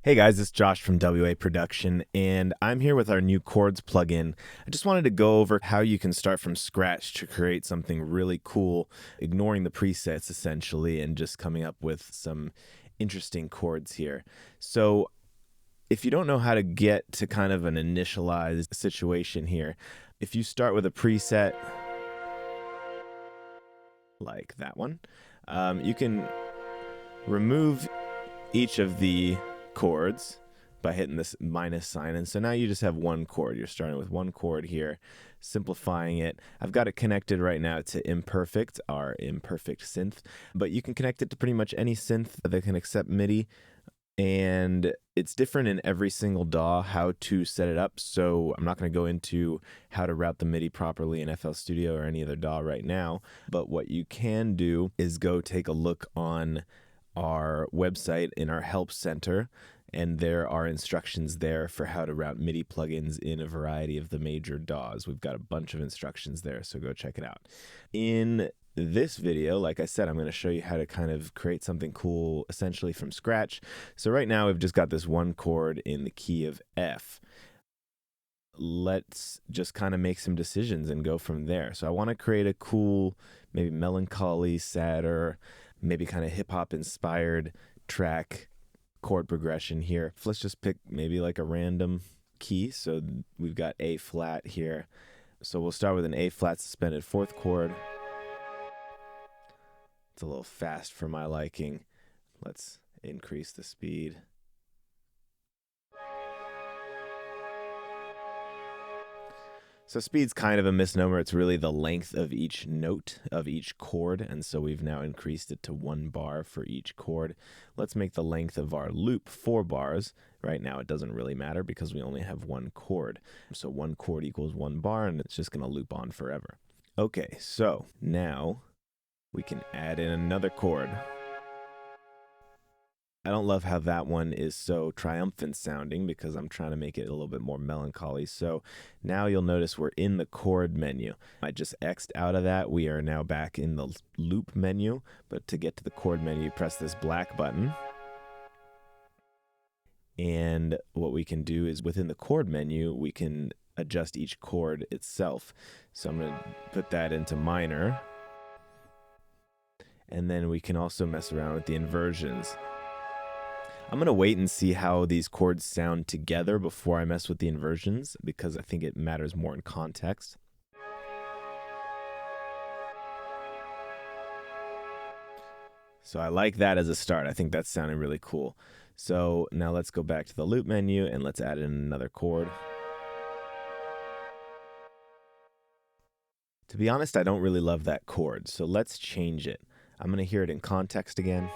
Hey guys, it's Josh from WA Production, and I'm here with our new Chords plugin. I just wanted to go over how you can start from scratch to create something really cool, ignoring the presets essentially, and just coming up with some interesting chords here. So if you don't know how to get to kind of an initialized situation here, if you start with a preset like that one, you can remove each of the chords by hitting this minus sign, and so now you just have one chord. You're starting with one chord here, simplifying it. I've got it connected right now to Imperfect, our imperfect synth, but you can connect it to pretty much any synth that can accept MIDI, and it's different in every single DAW how to set it up, so I'm not going to go into how to route the MIDI properly in FL Studio or any other DAW right now, but what you can do is go take a look on our website in our help center, and there are instructions there for how to route MIDI plugins in a variety of the major DAWs. We've got a bunch of instructions there, so go check it out. In this video, like I said, I'm going to show you how to kind of create something cool essentially from scratch. So right now we've just got this one chord in the key of F. Let's just kind of make some decisions and go from there. So I want to create a cool, maybe melancholy, sadder, maybe kind of hip-hop inspired track chord progression here. Let's just pick maybe like a random key. So we've got A flat here. So we'll start with an A flat suspended fourth chord. It's a little fast for my liking. Let's increase the speed. So speed's kind of a misnomer. It's really the length of each note of each chord, and so we've now increased it to 1 bar for each chord. Let's make the length of our loop 4 bars. Right now it doesn't really matter because we only have one chord. So 1 chord equals 1 bar, and it's just going to loop on forever. Okay, so now we can add in another chord. I don't love how that one is so triumphant sounding because I'm trying to make it a little bit more melancholy. So now you'll notice we're in the chord menu. I just X'd out of that. We are now back in the loop menu, but to get to the chord menu, press this black button. And what we can do is within the chord menu, we can adjust each chord itself. So I'm going to put that into minor. And then we can also mess around with the inversions. I'm going to wait and see how these chords sound together before I mess with the inversions because I think it matters more in context. So I like that as a start. I think that's sounding really cool. So now let's go back to the loop menu and let's add in another chord. To be honest, I don't really love that chord, so let's change it. I'm going to hear it in context again.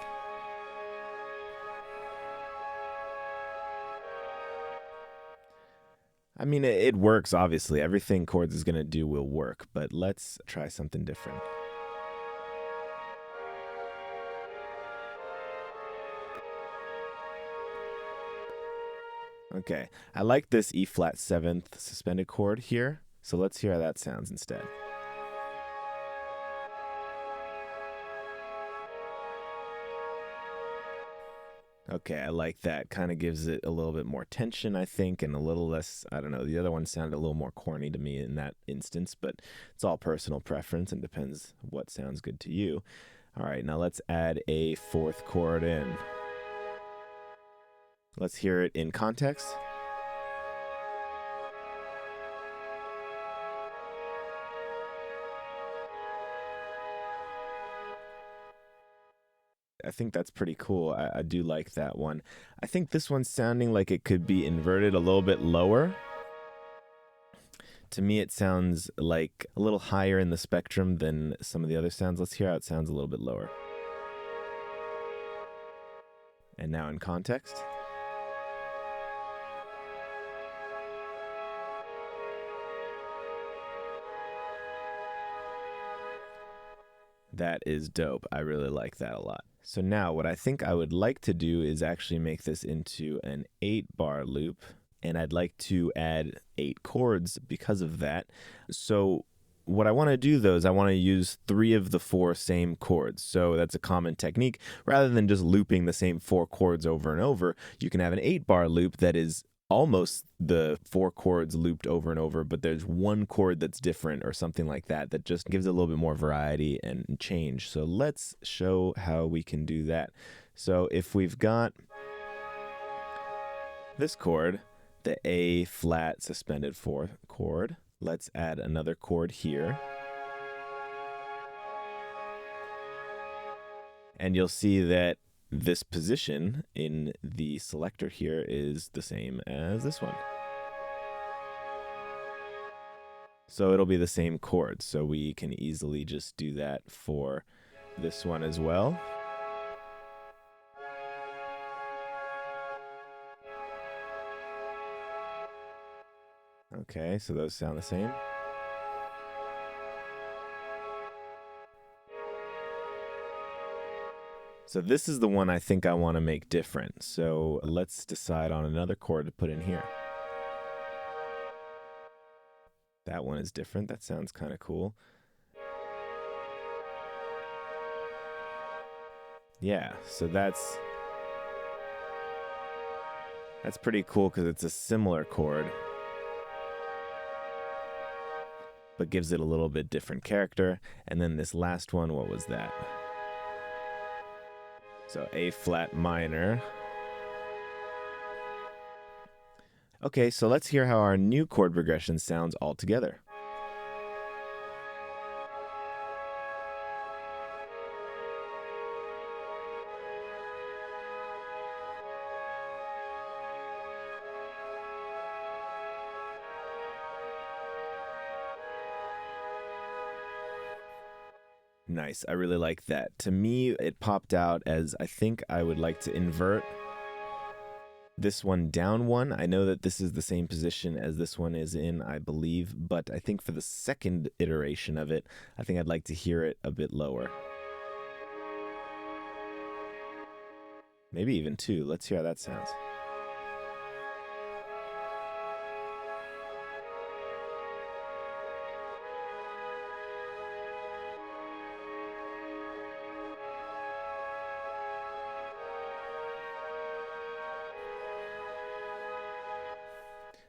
I mean, it works, obviously. Everything Chords is going to do will work, but let's try something different. Okay, I like this E flat 7th suspended chord here, so let's hear how that sounds instead. Okay, I like that. Kind of gives it a little bit more tension, I think, and a little less, I don't know, the other one sounded a little more corny to me in that instance, but it's all personal preference and depends what sounds good to you. All right, now let's add a 4th chord in. Let's hear it in context. I think that's pretty cool. I do like that one. I think this one's sounding like it could be inverted a little bit lower. To me, it sounds like a little higher in the spectrum than some of the other sounds. Let's hear how it sounds a little bit lower. And now in context. That is dope. I really like that a lot. So now what I think I would like to do is actually make this into an 8-bar loop, and I'd like to add 8 chords because of that. So what I want to do, though, is I want to use 3 of the 4 same chords. So that's a common technique. Rather than just looping the same 4 chords over and over, you can have an 8-bar loop that is almost the 4 chords looped over and over, but there's 1 chord that's different or something like that, that just gives it a little bit more variety and change. So let's show how we can do that. So if we've got this chord, the A flat suspended 4th chord, let's add another chord here. And you'll see that this position in the selector here is the same as this one. So it'll be the same chord. So we can easily just do that for this one as well. Okay, so those sound the same. So this is the one I think I want to make different. So let's decide on another chord to put in here. That one is different. That sounds kind of cool. Yeah, so that's pretty cool because it's a similar chord, but gives it a little bit different character. And then this last one, what was that? So A flat minor. Okay, so let's hear how our new chord progression sounds all together. Nice. I really like that. To me, it popped out as I think I would like to invert this one down 1. I know that this is the same position as this one is in, I believe, but I think for the second iteration of it, I think I'd like to hear it a bit lower. Maybe even 2. Let's hear how that sounds.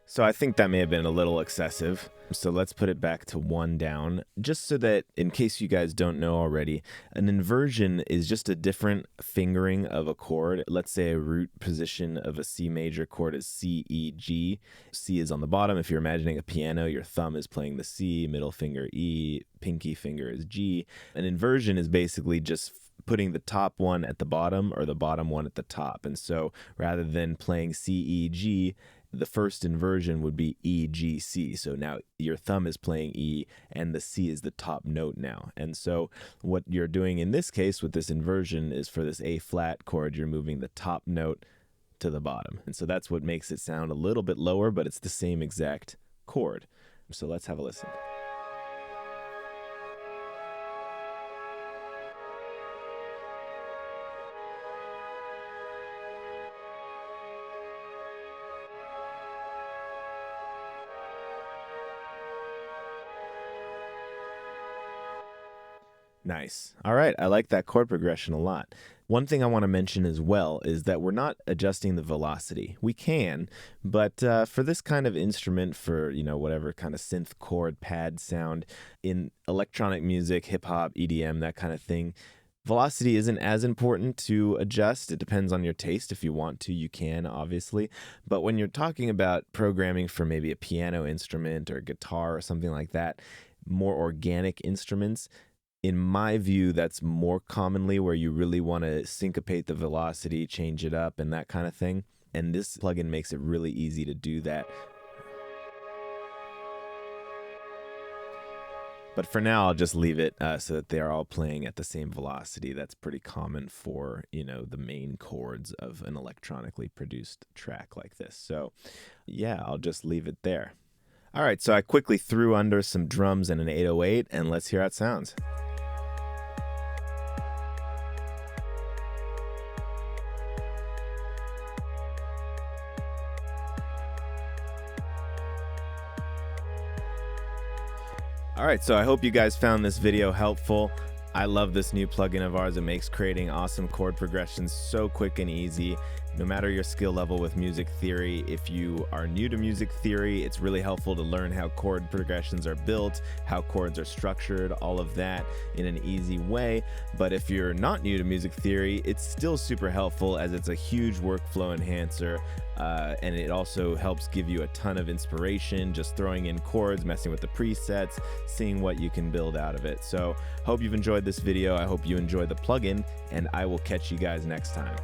So I think that may have been a little excessive. So let's put it back to 1 down, just so that in case you guys don't know already, an inversion is just a different fingering of a chord. Let's say a root position of a C major chord is C, E, G. C is on the bottom. If you're imagining a piano, your thumb is playing the C, middle finger E, pinky finger is G. An inversion is basically just putting the top one at the bottom or the bottom one at the top. And so rather than playing C, E, G, the first inversion would be E, G, C. So now your thumb is playing E and the C is the top note now. And so what you're doing in this case with this inversion is for this A flat chord, you're moving the top note to the bottom. And so that's what makes it sound a little bit lower, but it's the same exact chord. So let's have a listen. Nice. All right. I like that chord progression a lot. One thing I want to mention as well is that we're not adjusting the velocity. We can, but for this kind of instrument, for, whatever kind of synth chord pad sound in electronic music, hip hop, EDM, that kind of thing, velocity isn't as important to adjust. It depends on your taste. If you want to, you can, obviously. But when you're talking about programming for maybe a piano instrument or guitar or something like that, more organic instruments, in my view, that's more commonly where you really want to syncopate the velocity, change it up, and that kind of thing. And this plugin makes it really easy to do that. But for now, I'll just leave it so that they're all playing at the same velocity. That's pretty common for, the main chords of an electronically produced track like this. So, yeah, I'll just leave it there. All right, so I quickly threw under some drums and an 808, and let's hear how it sounds. All right, so I hope you guys found this video helpful. I love this new plugin of ours. It makes creating awesome chord progressions so quick and easy. No matter your skill level with music theory, if you are new to music theory, it's really helpful to learn how chord progressions are built, how chords are structured, all of that in an easy way. But if you're not new to music theory, it's still super helpful as it's a huge workflow enhancer. And it also helps give you a ton of inspiration, just throwing in chords, messing with the presets, seeing what you can build out of it. So hope you've enjoyed this video. I hope you enjoy the plugin, and I will catch you guys next time.